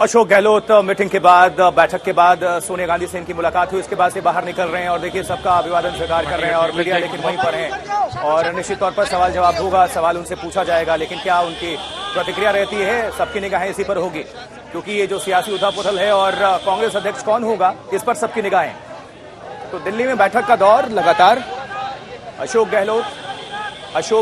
Ashok Gehlot meeting के बाद, बैठक के बाद सोनिया गांधी से इनकी मुलाकात हुई। इसके बाद से बाहर निकल रहे हैं और देखिए सबका अभिवादन स्वीकार कर रहे हैं और मीडिया लेकिन वहीं पर है और निश्चित तौर पर सवाल जवाब होगा, सवाल उनसे पूछा जाएगा, लेकिन क्या उनकी प्रतिक्रिया रहती है, सबकी निगाहें इसी पर होगी क्योंकि ये जो सियासी उथल-पुथल है और कांग्रेस अध्यक्ष कौन होगा इस पर सबकी निगाहें। तो दिल्ली में बैठक का दौर लगातार। अशोक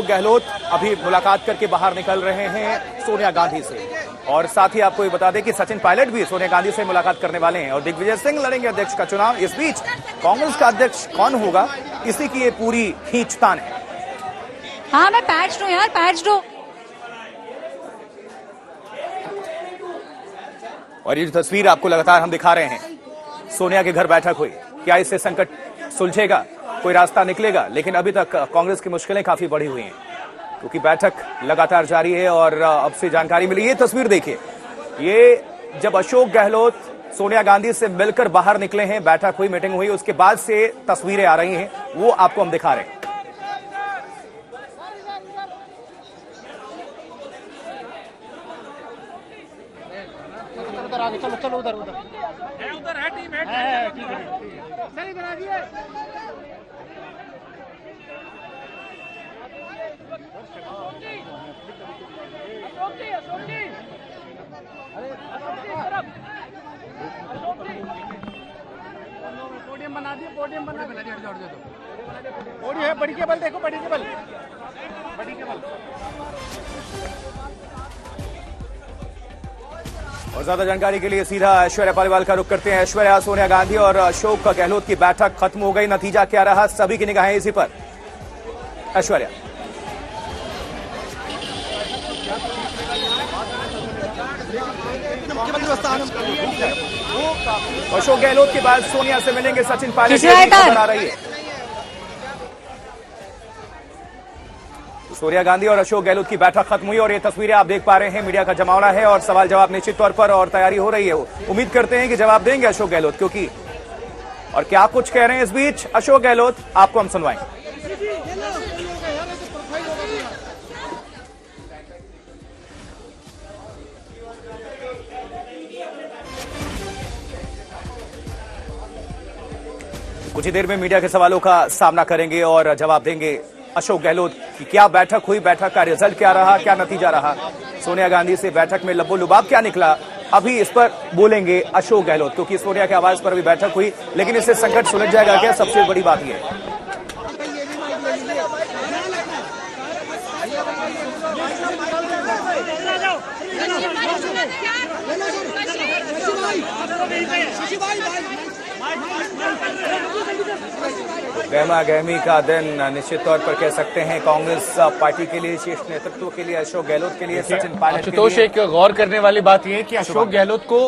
गहलोत अभी मुलाकात करके बाहर निकल रहे हैं सोनिया गांधी से और साथ ही आपको ये बता दें कि सचिन पायलट भी सोनिया गांधी से मुलाकात करने वाले हैं और दिग्विजय सिंह लड़ेंगे अध्यक्ष का चुनाव। इस बीच कांग्रेस का अध्यक्ष कौन होगा इसी की ये पूरी खींचतान है। हाँ मैं पैच दूं यार, पैच दो। और ये जो तस्वीर आपको लगातार हम दिखा रहे हैं, सोनिया के घर बैठक हुई, क्या इससे संकट सुलझेगा, कोई रास्ता निकलेगा? लेकिन अभी तक कांग्रेस की मुश्किलें काफी बढ़ी हुई हैं क्योंकि बैठक लगातार जारी है और अब से जानकारी मिली। ये तस्वीर देखिए, ये जब अशोक गहलोत सोनिया गांधी से मिलकर बाहर निकले हैं, बैठक हुई, मीटिंग हुई, उसके बाद से तस्वीरें आ रही हैं, वो आपको हम दिखा रहे हैं। चलो चलो उधर है टीम है ठीक है सही बना दिए। पोडियम बना दिए, पोडियम बना दिए, पोडियम है, बड़ी केबल देखो, बड़ी केबल। और ज्यादा जानकारी के लिए सीधा ऐश्वर्या पालीवाल का रुख करते हैं। ऐश्वर्या, सोनिया गांधी और अशोक गहलोत की बैठक खत्म हो गई, नतीजा क्या रहा? सभी की निगाहें इसी पर। ऐश्वर्या। अशोक गहलोत के बाद सोनिया से मिलेंगे सचिन पायलट, खबर आ रही है। सोनिया गांधी और अशोक गहलोत की बैठक खत्म हुई और ये तस्वीरें आप देख पा रहे हैं, मीडिया का जमावड़ा है और सवाल जवाब निश्चित तौर पर और तैयारी हो रही है। उम्मीद करते हैं कि जवाब देंगे अशोक गहलोत, क्योंकि और क्या कुछ कह रहे हैं इस बीच अशोक गहलोत, आपको हम सुनवाएंगे। कुछ ही देर में मीडिया के सवालों का सामना करेंगे और जवाब देंगे अशोक गहलोत की क्या बैठक हुई, बैठक का रिजल्ट क्या रहा, क्या नतीजा रहा, सोनिया गांधी से बैठक में लब्बो लुबाब क्या निकला, अभी इस पर बोलेंगे अशोक गहलोत, क्योंकि सोनिया के आवाज पर भी बैठक हुई, लेकिन इससे संकट सुलझ जाएगा क्या, सबसे बड़ी बात यह है। गहमा गहमी का दिन निश्चित तौर पर कह सकते हैं कांग्रेस पार्टी के लिए, शीर्ष नेतृत्व के लिए, अशोक गहलोत के लिए, सचिन पायलट के लिए। आशुतोष, एक गौर करने वाली बात यह है कि अशोक गहलोत को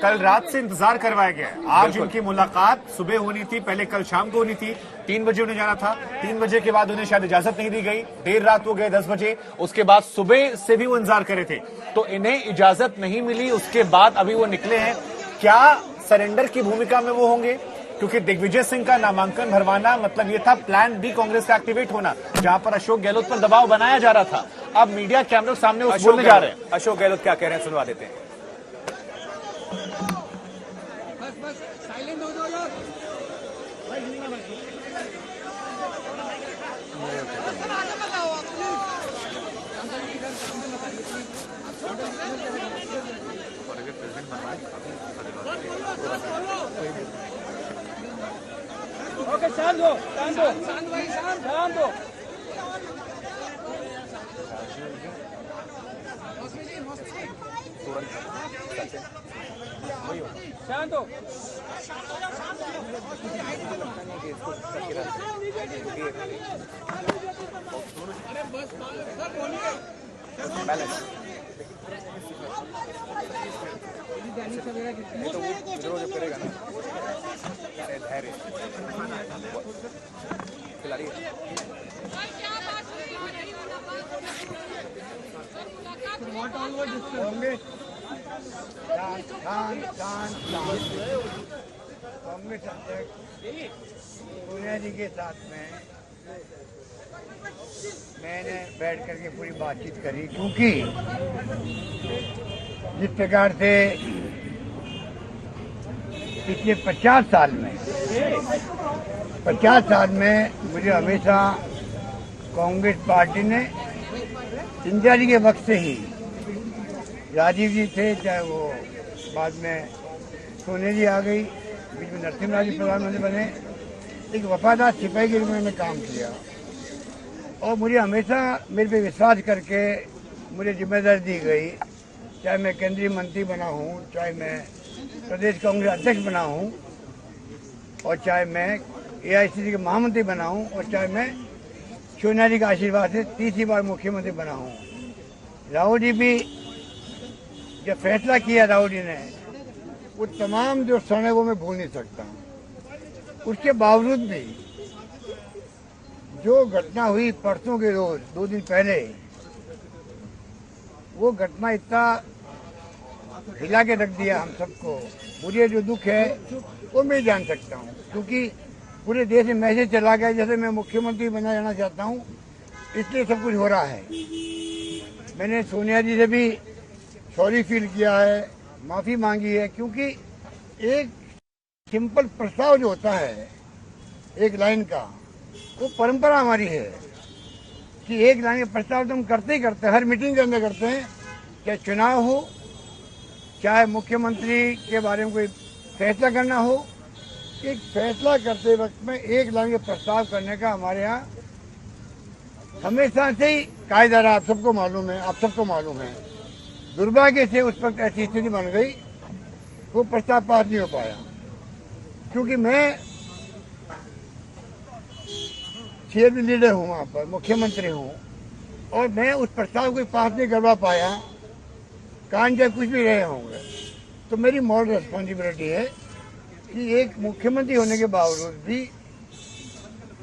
कल रात से इंतजार करवाया गया है। आज उनकी मुलाकात सुबह होनी थी, पहले कल शाम को होनी थी, 3 बजे उन्हें जाना था। 3 बजे के बाद उन्हें शायद इजाजत नहीं दी गई, देर रात हो गए 10 बजे, उसके बाद सुबह से भी वो इंतजार करे थे, तो इन्हें इजाजत नहीं मिली। उसके बाद अभी वो निकले हैं। क्या सरेंडर की भूमिका में वो होंगे? क्योंकि दिग्विजय सिंह का नामांकन भरवाना मतलब ये था प्लान बी कांग्रेस का एक्टिवेट होना, जहां पर अशोक गहलोत पर दबाव बनाया जा रहा था। अब मीडिया कैमरे सामने उस बोलने जा रहे हैं। अशोक गहलोत क्या कह रहे हैं, सुनवा देते हैं। ओके, शांत हो, शांत हो, शांत हो। शांत हो। करेगा ना धैर्य खिलाड़ी कांग्रेस अध्यक्ष सोनिया जी के साथ में मैंने बैठ करके पूरी बातचीत करी, क्योंकि जिस प्रकार से पिछले 50 साल में मुझे हमेशा कांग्रेस पार्टी ने इंदिरा जी के वक्त से ही, राजीव जी थे, चाहे वो बाद में सोनिया जी आ गई, बीच में नरसिम्हा जी प्रधानमंत्री बने, एक वफादार सिपाही के रूप में मैंने काम किया और मुझे हमेशा मेरे पे विश्वास करके मुझे जिम्मेदारी दी गई, चाहे मैं केंद्रीय मंत्री बना हूँ, चाहे मैं प्रदेश कांग्रेस अध्यक्ष बना हूँ, और चाहे मैं AICC के महामंत्री बना हूँ, और चाहे मैं सोनिया जी के आशीर्वाद से तीसरी बार मुख्यमंत्री बना हूँ। राहुल जी भी जब फैसला किया राहुल जी ने, वो तमाम जो क्षण है वो मैं भूल नहीं सकता। उसके बावजूद भी जो घटना हुई परसों के रोज 2 दिन पहले, वो घटना इतना हिला के रख दिया हम सबको। मुझे जो दुख है वो मैं जान सकता हूँ, क्योंकि पूरे देश में मैसेज चला गया जैसे मैं मुख्यमंत्री बना जाना चाहता हूँ, इसलिए सब कुछ हो रहा है। मैंने सोनिया जी से भी सॉरी फील किया है, माफ़ी मांगी है, क्योंकि एक सिंपल प्रस्ताव जो होता है एक लाइन का, वो परंपरा हमारी है कि एक लाइन का प्रस्ताव तो हम करते ही करते हैं, हर मीटिंग के अंदर करते हैं, चाहे चुनाव हो, चाहे मुख्यमंत्री के बारे में कोई फैसला करना हो। एक फैसला करते वक्त में एक लाइन का प्रस्ताव करने का हमारे यहाँ हमेशा से ही कायदा रहा, आप सबको मालूम है, आप सबको मालूम है। दुर्भाग्य से उस वक्त ऐसी स्थिति बन गई, वो प्रस्ताव पास नहीं हो पाया, क्योंकि मैं सीएम लीडर हूँ, वहाँ पर मुख्यमंत्री हूँ, और मैं उस प्रस्ताव को पास नहीं करवा पाया, कान चाहे कुछ भी रहे होंगे। तो मेरी मॉरल रिस्पॉन्सिबिलिटी है कि एक मुख्यमंत्री होने के बावजूद भी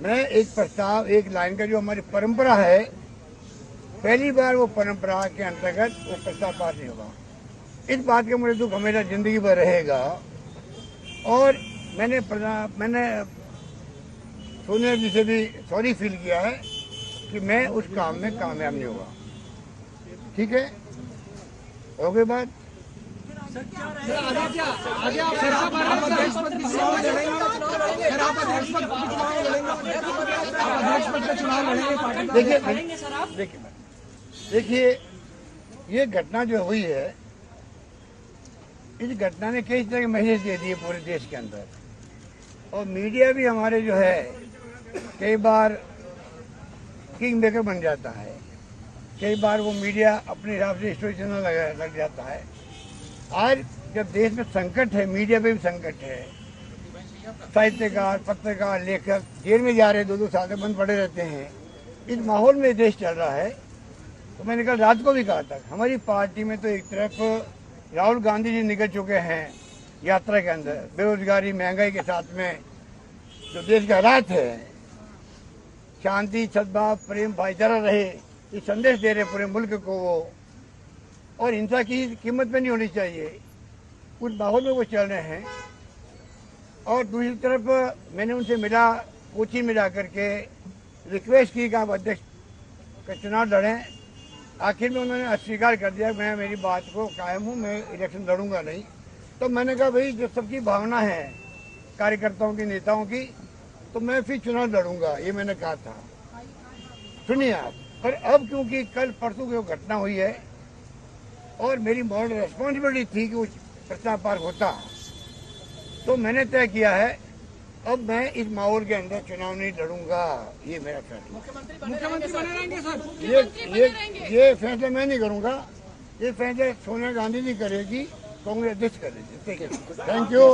मैं एक प्रस्ताव, एक लाइन का जो हमारी परंपरा है, पहली बार वो परंपरा के अंतर्गत वो प्रस्ताव पास नहीं होगा। इस बात का मुझे दुख हमेशा जिंदगी भर रहेगा। और मैंने सोनिया जी से भी सॉरी फील किया है कि मैं उस काम में कामयाब नहीं हुआ। ठीक है, हो गई बात। देखिए ये घटना जो हुई है, इस घटना ने कई तरह के मैसेज दे दिए पूरे देश के अंदर, और मीडिया भी हमारे जो है कई बार किंग मेकर बन जाता है, कई बार वो मीडिया अपने हिसाब से स्टोरी चैनल लग जाता है। आज जब देश में संकट है, मीडिया पे भी संकट है, साहित्यकार, पत्रकार, लेखक जेल में जा रहे, 2-2 साल तक बंद पड़े रहते हैं। इस माहौल में देश चल रहा है। तो मैंने कल रात को भी कहा था, हमारी पार्टी में तो एक तरफ राहुल गांधी जी निकल चुके हैं यात्रा के अंदर, बेरोजगारी, महंगाई के साथ में जो देश के हालात है, शांति, सद्भाव, प्रेम, भाईचारा रहे, ये संदेश दे रहे पूरे मुल्क को वो, और हिंसा की कीमत में नहीं होनी चाहिए, उस माहौल में वो चल रहे हैं। और दूसरी तरफ मैंने उनसे मिला, कोची में जाकर के रिक्वेस्ट की कि आप अध्यक्ष का चुनाव लड़ें। आखिर में उन्होंने अस्वीकार कर दिया, मैं मेरी बात को कायम हूँ, मैं इलेक्शन लड़ूंगा नहीं। तो मैंने कहा भाई जो सबकी भावना है कार्यकर्ताओं की, नेताओं की, तो मैं फिर चुनाव लड़ूंगा, ये मैंने कहा था। सुनिए आप, पर अब क्योंकि कल परसों की घटना हुई है और मेरी मॉरल रिस्पॉन्सिबिलिटी थी कि वो प्रस्ताव पास होता, तो मैंने तय किया है अब मैं इस माहौल के अंदर चुनाव नहीं लड़ूंगा। ये मेरा फैसला। मुख्यमंत्री बने रहेंगे सर? ये फैसला मैं नहीं करूंगा, ये फैसला सोनिया गांधी जी करेगी, कांग्रेस अध्यक्ष करेगी। Thank you.